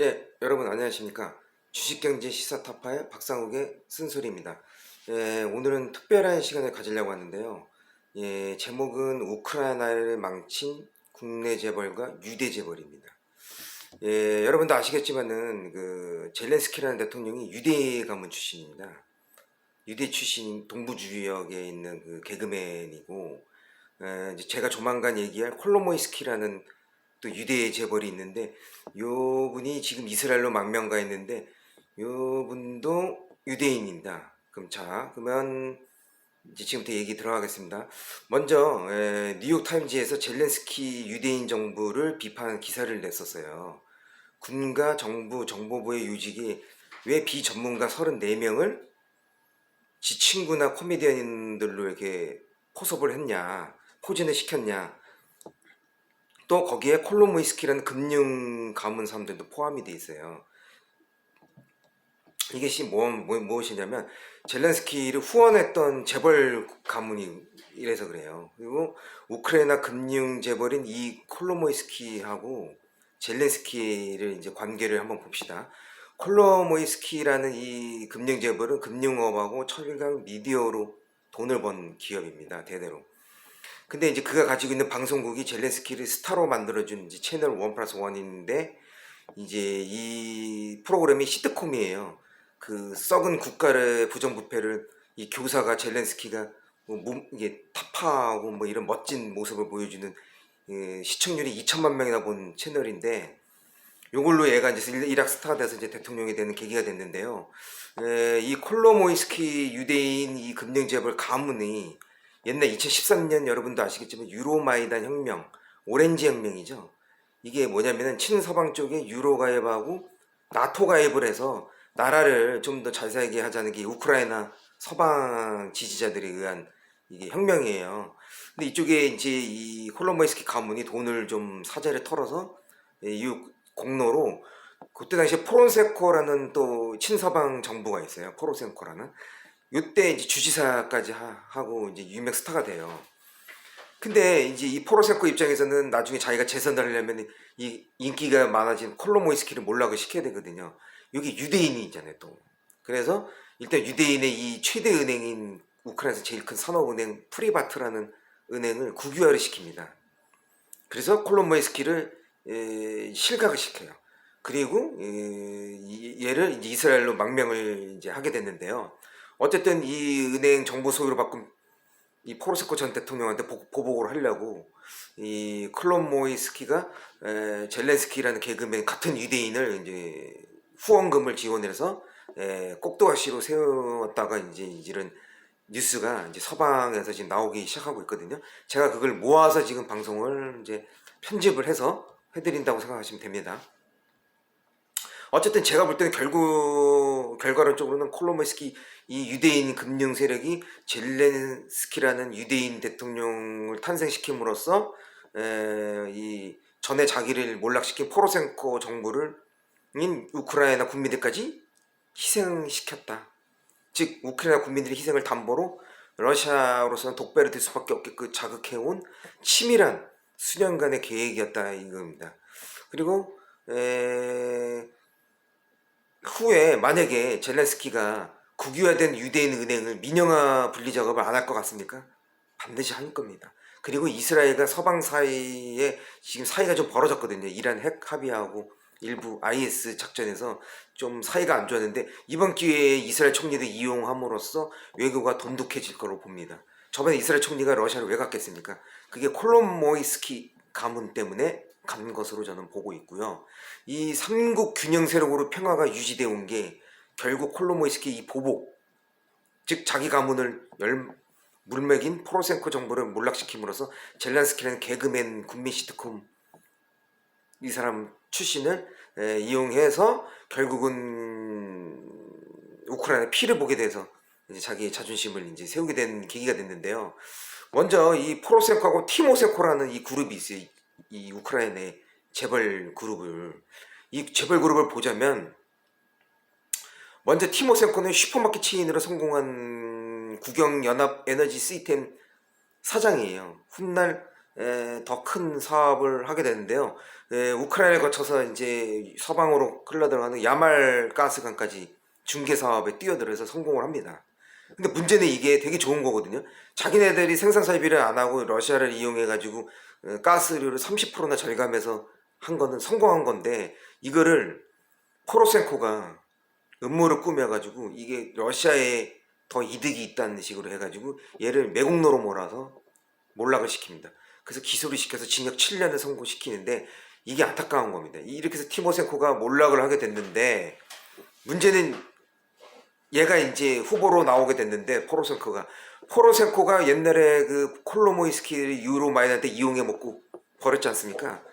예, 여러분 안녕하십니까. 주식경제 시사타파의 박상욱의 쓴소리입니다. 예, 오늘은 특별한 시간을 가지려고 하는데요. 예, 제목은 우크라이나를 망친 국내 재벌과 유대 재벌입니다. 예, 여러분도 아시겠지만은 그 젤렌스키라는 대통령이 유대 가문 출신입니다. 유대 출신 동부 지역에 있는 그 개그맨이고, 이제 제가 조만간 얘기할 콜로모이스키라는 또 유대 재벌이 있는데, 요 분이 지금 이스라엘로 망명가 있는데 요 분도 유대인입니다. 그러면 이제 지금부터 얘기 들어가겠습니다. 먼저 뉴욕 타임즈에서 젤렌스키 유대인 정부를 비판하는 기사를 냈었어요. 군과 정부 정보부의 요직이 왜 비전문가 34명을 지 친구나 코미디언들로 이렇게 포섭을 했냐, 포진을 시켰냐. 또 거기에 콜로모이스키라는 금융 가문 사람들도 포함이 돼 있어요. 이것이 무엇이냐면 젤렌스키를 후원했던 재벌 가문이 이래서 그래요. 그리고 우크라이나 금융 재벌인 이 콜로모이스키하고 젤렌스키를 이제 관계를 한번 봅시다. 콜로모이스키라는 이 금융 재벌은 금융업하고 철강 미디어로 돈을 번 기업입니다. 대대로. 근데 이제 그가 가지고 있는 방송국이 젤렌스키를 스타로 만들어준 이제 채널 원 플러스 원인데, 이제 이 프로그램이 시트콤이에요. 그 썩은 국가의 부정부패를 이 교사가 젤렌스키가 이게 타파하고 뭐 이런 멋진 모습을 보여주는, 시청률이 2천만 명이나 본 채널인데, 요걸로 얘가 이제 이락 스타가 돼서 이제 대통령이 되는 계기가 됐는데요. 이 콜로모이스키 유대인 이 금융재벌 가문이 옛날 2013년 여러분도 아시겠지만 유로마이단 혁명, 오렌지 혁명이죠. 이게 뭐냐면은 친서방 쪽에 유로 가입하고 나토 가입을 해서 나라를 좀 더 잘 살게 하자는 게 우크라이나 서방 지지자들에 의한 이게 혁명이에요. 근데 이쪽에 이제 이 콜로모이스키 가문이 돈을 좀 사재를 털어서 이 공로로 그때 당시에 포론세코라는 또 친서방 정부가 있어요. 포로센코라는. 이때 이제 주지사까지 하고 이제 유명 스타가 돼요. 근데 이제 이 포로세코 입장에서는 나중에 자기가 재선을 하려면 이 인기가 많아진 콜로모이스키를 몰락을 시켜야 되거든요. 여기 유대인이 있잖아요, 또. 그래서 일단 유대인의 이 최대 은행인 우크라이나에서 제일 큰 산업은행 프리바트라는 은행을 국유화를 시킵니다. 그래서 콜로모이스키를 실각을 시켜요. 그리고 얘를 이제 이스라엘로 망명을 이제 하게 됐는데요. 어쨌든 이 은행 정보 소유로 바꾼 이 포로세코 전 대통령한테 보복을 하려고 이 클론모이스키가 젤렌스키라는 개그맨 같은 유대인을 이제 후원금을 지원해서 꼭두가시로 세웠다가 이제 이런 뉴스가 이제 서방에서 지금 나오기 시작하고 있거든요. 제가 그걸 모아서 지금 방송을 이제 편집을 해서 해드린다고 생각하시면 됩니다. 어쨌든 제가 볼 때는 결과론적으로는 콜로모이스키 이 유대인 금융 세력이 젤렌스키라는 유대인 대통령을 탄생시킴으로써 이 전에 자기를 몰락시킨 포로센코 정부를 우크라이나 국민들까지 희생시켰다. 즉 우크라이나 국민들의 희생을 담보로 러시아로서는 독배를 들 수밖에 없게 자극해온 치밀한 수년간의 계획이었다 이겁니다. 그리고 후에 만약에 젤렌스키가 국유화된 유대인 은행을 민영화 분리 작업을 안 할 것 같습니까? 반드시 할 겁니다. 그리고 이스라엘과 서방 사이에 지금 사이가 좀 벌어졌거든요. 이란 핵 합의하고 일부 IS 작전에서 좀 사이가 안 좋았는데 이번 기회에 이스라엘 총리를 이용함으로써 외교가 돈독해질 거로 봅니다. 저번에 이스라엘 총리가 러시아를 왜 갔겠습니까? 그게 콜롬모이스키 가문 때문에 간 것으로 저는 보고 있고요. 이 삼국 균형 세력으로 평화가 유지되어 온 게 결국 콜로모이스키 이 보복, 즉 자기 가문을 물먹인 포로센코 정부를 몰락시킴으로써 젤란스키라는 개그맨 국민 시트콤 이 사람 출신을 이용해서 결국은 우크라이나 피를 보게 돼서 이제 자기의 자존심을 이제 세우게 된 계기가 됐는데요. 먼저 이 포로센코하고 티모센코라는 이 그룹이 있어요. 이 우크라이나의 재벌 그룹을 이 재벌 그룹을 보자면 먼저 티모센코는 슈퍼마켓 체인으로 성공한 국영연합 에너지 시스템 사장이에요. 훗날 더 큰 사업을 하게 되는데요. 우크라이나를 거쳐서 이제 서방으로 흘러들어가는 야말 가스관까지 중개 사업에 뛰어들어서 성공을 합니다. 근데 문제는 이게 되게 좋은 거거든요. 자기네들이 생산 설비를 안 하고 러시아를 이용해 가지고 가스료를 30%나 절감해서 한 거는 성공한 건데, 이거를 포로셴코가 음모를 꾸며가지고 이게 러시아에 더 이득이 있다는 식으로 해가지고 얘를 매국노로 몰아서 몰락을 시킵니다. 그래서 기소를 시켜서 징역 7년을 선고시키는데, 이게 안타까운 겁니다. 이렇게 해서 티모셴코가 몰락을 하게 됐는데, 문제는 얘가 이제 후보로 나오게 됐는데, 포로셴코가 옛날에 그 콜로모이스키를 유로마이단한테 이용해 먹고 버렸지 않습니까?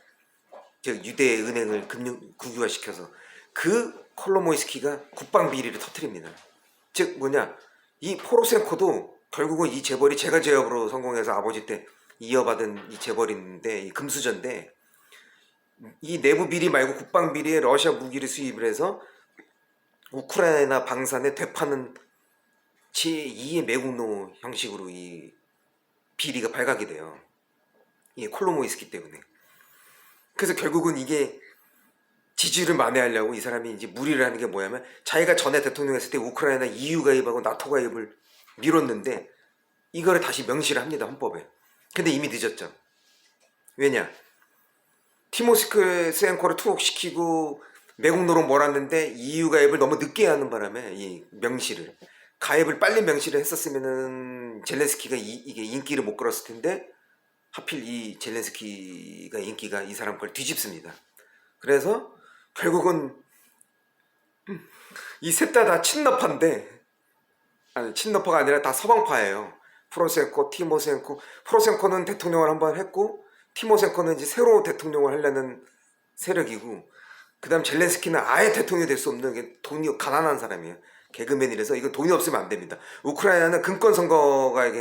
저 유대 은행을 금융 국유화시켜서 그 콜로모이스키가 국방 비리를 터뜨립니다. 즉 뭐냐, 이 포로셴코도 결국은 이 재벌이 제가 제압으로 성공해서 아버지 때 이어받은 이 재벌인데, 이 금수저인데, 이 내부 비리 말고 국방 비리에 러시아 무기를 수입을 해서 우크라이나 방산에 되파는 제2의 매국노 형식으로 이 비리가 발각이 돼요. 이 콜로모이스키 때문에. 그래서 결국은 이게 지지를 만회하려고 이 사람이 이제 무리를 하는 게 뭐냐면, 자기가 전에 대통령 했을 때 우크라이나 EU 가입하고 나토 가입을 미뤘는데 이거를 다시 명시를 합니다, 헌법에. 근데 이미 늦었죠. 왜냐, 티모스크센코를 투옥시키고 매국노로 몰았는데 EU 가입을 너무 늦게 하는 바람에 이 명시를, 가입을 빨리 명시를 했었으면은 젤렌스키가 이게 인기를 못 끌었을 텐데, 하필 이 젤렌스키가 인기가 이 사람 걸 뒤집습니다. 그래서 결국은 이 셋 다 친러파인데, 아니 친러파가 아니라 다 서방파예요. 포로셴코, 티모셴코. 포로셴코는 대통령을 한번 했고, 티모셴코는 이제 새로 대통령을 하려는 세력이고, 그 다음 젤렌스키는 아예 대통령이 될 수 없는 게 돈이 가난한 사람이에요. 개그맨이라서 이거 돈이 없으면 안 됩니다. 우크라이나는 근권 선거가 이게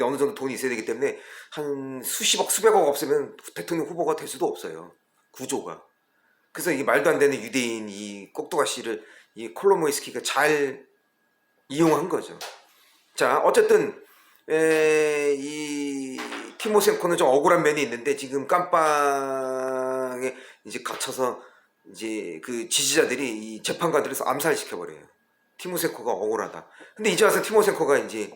어느 정도 돈이 있어야 되기 때문에 한 수십억 수백억 없으면 대통령 후보가 될 수도 없어요, 구조가. 그래서 이게 말도 안 되는 유대인 이 꼭두가시를 이 콜로모이스키가 잘 이용한 거죠. 자, 어쨌든 이 티모셴코는 좀 억울한 면이 있는데, 지금 깜빵에 이제 갇혀서 이제 그 지지자들이 이 재판관들에서 암살시켜버려요. 티모셴코가 억울하다. 근데 이제 와서 티모셴코가 이제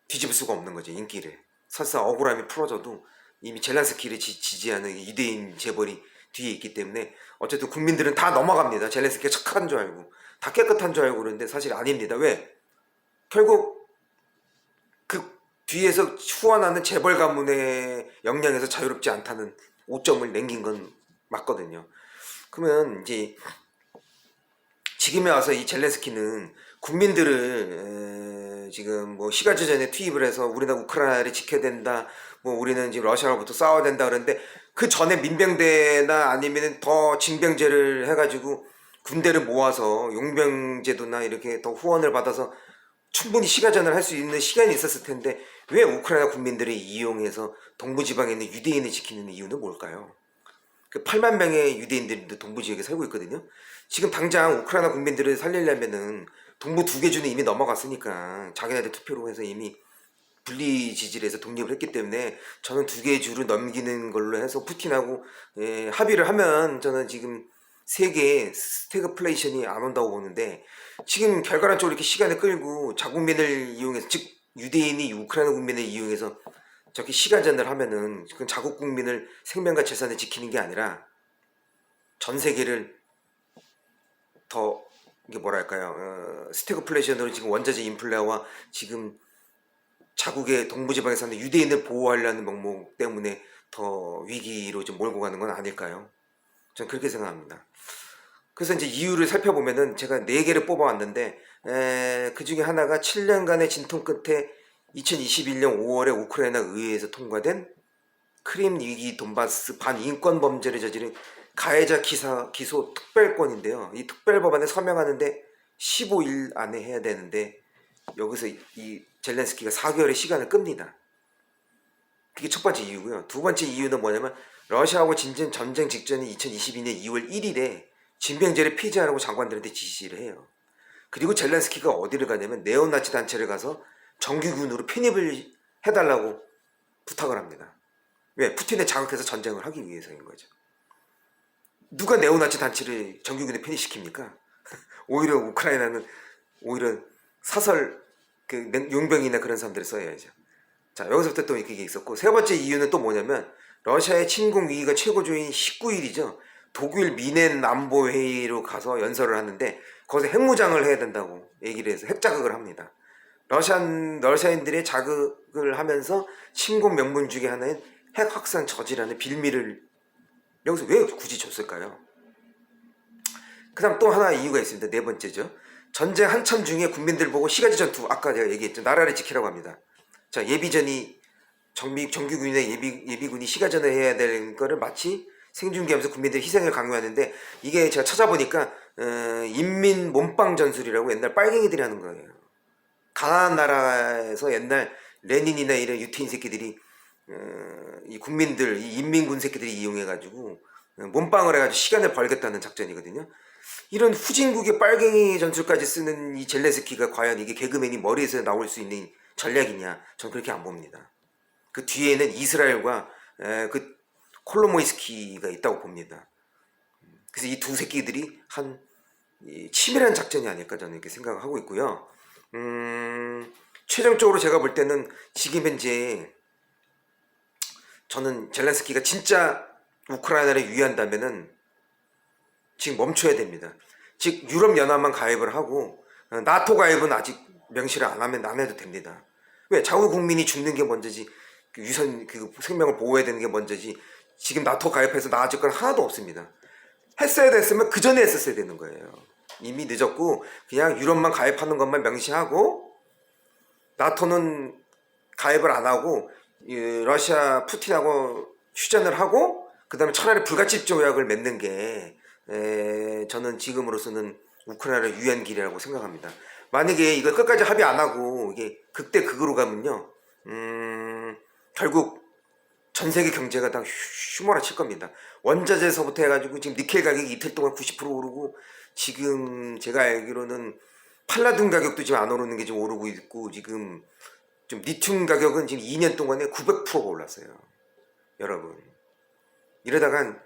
뒤집을 수가 없는 거죠, 인기를. 설사 억울함이 풀어져도 이미 젤렌스키를 지지하는 유대인 재벌이 뒤에 있기 때문에 어쨌든 국민들은 다 넘어갑니다. 젤렌스키가 착한 줄 알고, 다 깨끗한 줄 알고. 그러는데 사실 아닙니다. 왜? 결국 그 뒤에서 후원하는 재벌 가문의 영향에서 자유롭지 않다는 오점을 남긴 건 맞거든요. 그러면 이제 지금에 와서 이 젤렌스키는 국민들을 지금 뭐 시가지전에 투입을 해서 우리나라 우크라이나를 지켜야 된다, 뭐 우리는 지금 러시아로부터 싸워야 된다 그러는데, 그 전에 민병대나 아니면 더 징병제를 해가지고 군대를 모아서 용병제도나 이렇게 더 후원을 받아서 충분히 시가전을 할 수 있는 시간이 있었을 텐데, 왜 우크라이나 국민들을 이용해서 동부지방에 있는 유대인을 지키는 이유는 뭘까요? 그 8만 명의 유대인들도 동부지역에 살고 있거든요. 지금 당장 우크라이나 국민들을 살리려면은 동부 두 개 주는 이미 넘어갔으니까, 자기네들 투표로 해서 이미 분리 지지를 해서 독립을 했기 때문에, 저는 두 개의 주를 넘기는 걸로 해서 푸틴하고 합의를 하면 저는 지금 세계에 스태그플레이션이 안 온다고 보는데, 지금 결과론적으로 이렇게 시간을 끌고 자국민을 이용해서, 즉 유대인이 우크라이나 국민을 이용해서 저렇게 시간전을 하면은 그건 자국 국민을 생명과 재산을 지키는 게 아니라 전 세계를 더, 이게 뭐랄까요, 스태그플레이션으로 지금 원자재 인플레와 지금 자국의 동부지방에 사는 유대인을 보호하려는 명목 때문에 더 위기로 좀 몰고 가는 건 아닐까요? 저는 그렇게 생각합니다. 그래서 이제 이유를 살펴보면은 제가 4개를 뽑아왔는데, 그 중에 하나가 7년간의 진통 끝에 2021년 5월에 우크라이나 의회에서 통과된 크림 위기 돈바스 반인권 범죄를 저지른 가해자 기소 특별권인데요. 이 특별법안에 서명하는데 15일 안에 해야 되는데, 여기서 이 젤렌스키가 4개월의 시간을 끕니다. 그게 첫 번째 이유고요. 두 번째 이유는 뭐냐면, 러시아하고 전쟁 직전인 2022년 2월 1일에 징병제를 폐지하라고 장관들한테 지시를 해요. 그리고 젤렌스키가 어디를 가냐면 네오나치 단체를 가서 정규군으로 편입을 해달라고 부탁을 합니다. 왜? 푸틴을 자극해서 전쟁을 하기 위해서인 거죠. 누가 네오나치 단체를 정규군에 편입시킵니까? 오히려 우크라이나는 오히려 사설 그 용병이나 그런 사람들을 써야죠. 자, 여기서부터 또 그게 있었고, 세 번째 이유는 또 뭐냐면 러시아의 침공 위기가 최고조인 19일이죠. 독일 미넨 안보회의로 가서 연설을 하는데 거기서 핵무장을 해야 된다고 얘기를 해서 핵자극을 합니다. 러시아인들의 자극을 하면서 침공 명분 중에 하나인 핵 확산 저지라는 빌미를 여기서 왜 굳이 줬을까요? 그 다음 또 하나 이유가 있습니다. 네 번째죠. 전쟁 한참 중에 국민들 보고 시가지 전투, 아까 제가 얘기했죠. 나라를 지키라고 합니다. 자, 예비전이 정규군이나 예비군이 시가전을 해야 되는 거를 마치 생중계하면서 국민들의 희생을 강요하는데, 이게 제가 찾아보니까 인민 몸빵 전술이라고 옛날 빨갱이들이 하는 거예요. 가난한 나라에서 옛날 레닌이나 이런 유태인 새끼들이 이 국민들, 이 인민군 새끼들이 이용해가지고 몸빵을 해가지고 시간을 벌겠다는 작전이거든요. 이런 후진국의 빨갱이 전술까지 쓰는 이 젤렌스키가 과연 이게 개그맨이 머리에서 나올 수 있는 전략이냐? 전 그렇게 안 봅니다. 그 뒤에는 이스라엘과 그 콜로모이스키가 있다고 봅니다. 그래서 이 두 새끼들이 한 치밀한 작전이 아닐까 저는 이렇게 생각을 하고 있고요. 최종적으로 제가 볼 때는 지금 현재 저는 젤렌스키가 진짜 우크라이나를 위한다면은 지금 멈춰야 됩니다. 즉 유럽연합만 가입을 하고 나토 가입은 아직 명시를 안 해도 됩니다. 왜? 자국 국민이 죽는 게 먼저지, 그 유선 그 생명을 보호해야 되는 게 먼저지. 지금 나토 가입해서 나아질 건 하나도 없습니다. 했어야 됐으면 그 전에 했었어야 되는 거예요. 이미 늦었고 그냥 유럽만 가입하는 것만 명시하고 나토는 가입을 안 하고 러시아 푸틴하고 휴전을 하고 그 다음에 차라리 불가침 조약을 맺는 게 저는 지금으로서는 우크라이나를 유한 길이라고 생각합니다. 만약에 이걸 끝까지 합의 안 하고 이게 극대 극으로 가면요, 결국 전 세계 경제가 다 휘몰아칠 겁니다. 원자재에서부터 해가지고 지금 니켈 가격이 이틀 동안 90% 오르고, 지금 제가 알기로는 팔라듐 가격도 지금 안 오르는 게 지금 오르고 있고, 지금 좀 리튬 가격은 지금 2년 동안에 900%가 올랐어요. 여러분, 이러다간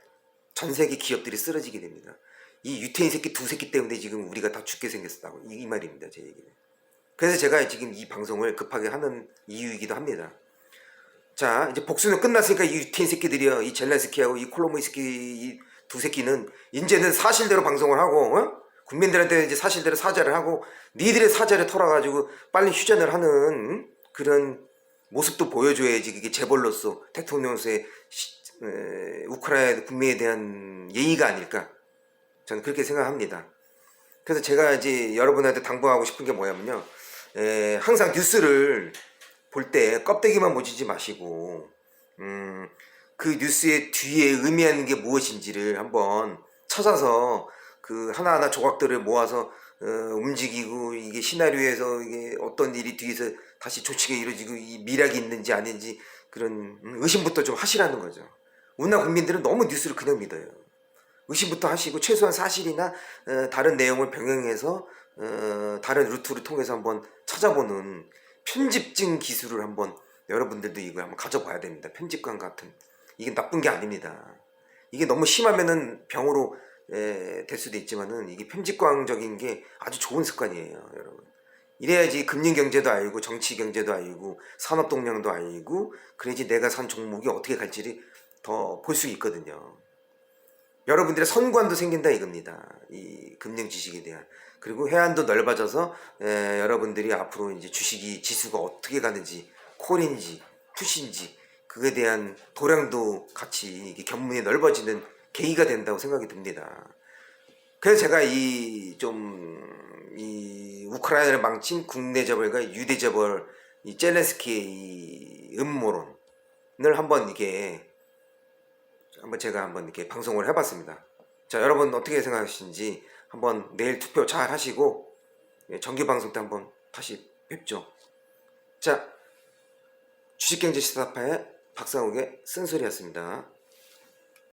전 세계 기업들이 쓰러지게 됩니다. 이 유태인 새끼 두 새끼 때문에 지금 우리가 다 죽게 생겼다고, 이 말입니다. 제 얘기는. 그래서 제가 지금 이 방송을 급하게 하는 이유이기도 합니다. 자, 이제 복수는 끝났으니까 이 유태인 새끼들이요, 이 젤렌스키하고 이 콜로모이스키 이 두 새끼는 이제는 사실대로 방송을 하고, 국민들한테 이제 사실대로 사죄를 하고, 니들의 사죄를 털어가지고 빨리 휴전을 하는 그런 모습도 보여줘야지 그게 재벌로서, 대통령으로서의 우크라이나 국민에 대한 예의가 아닐까, 저는 그렇게 생각합니다. 그래서 제가 이제 여러분한테 당부하고 싶은 게 뭐냐면요, 항상 뉴스를 볼 때 껍데기만 보지 마시고 그 뉴스의 뒤에 의미하는 게 무엇인지를 한번 찾아서 그 하나하나 조각들을 모아서 움직이고, 이게 시나리오에서 이게 어떤 일이 뒤에서 다시 조치가 이루어지고 이 미락이 있는지 아닌지 그런 의심부터 좀 하시라는 거죠. 우리나라 국민들은 너무 뉴스를 그냥 믿어요. 의심부터 하시고 최소한 사실이나 다른 내용을 병행해서 다른 루트를 통해서 한번 찾아보는 편집증 기술을 한번 여러분들도 이거 한번 가져봐야 됩니다. 편집관 같은, 이게 나쁜 게 아닙니다. 이게 너무 심하면은 병으로 될 수도 있지만은 이게 편집광적인 게 아주 좋은 습관이에요, 여러분. 이래야지 금융경제도 알고 정치경제도 알고 산업동향도 알고, 그래야지 내가 산 종목이 어떻게 갈지를 더 볼 수 있거든요. 여러분들의 선관도 생긴다 이겁니다. 이 금융 지식에 대한. 그리고 해안도 넓어져서 여러분들이 앞으로 이제 주식이 지수가 어떻게 가는지, 콜인지 푸시인지 그에 대한 도량도 같이 이게 견문이 넓어지는 계기가 된다고 생각이 듭니다. 그래서 제가 이 우크라이나를 망친 국내 재벌과 유대 재벌 이 젤렌스키의 이 음모론을 한번 제가 한번 이렇게 방송을 해봤습니다. 자, 여러분 어떻게 생각하시는지 한번 내일 투표 잘 하시고 정기 방송 때 한번 다시 뵙죠. 자, 주식경제 시사파의 박상욱의 쓴소리였습니다.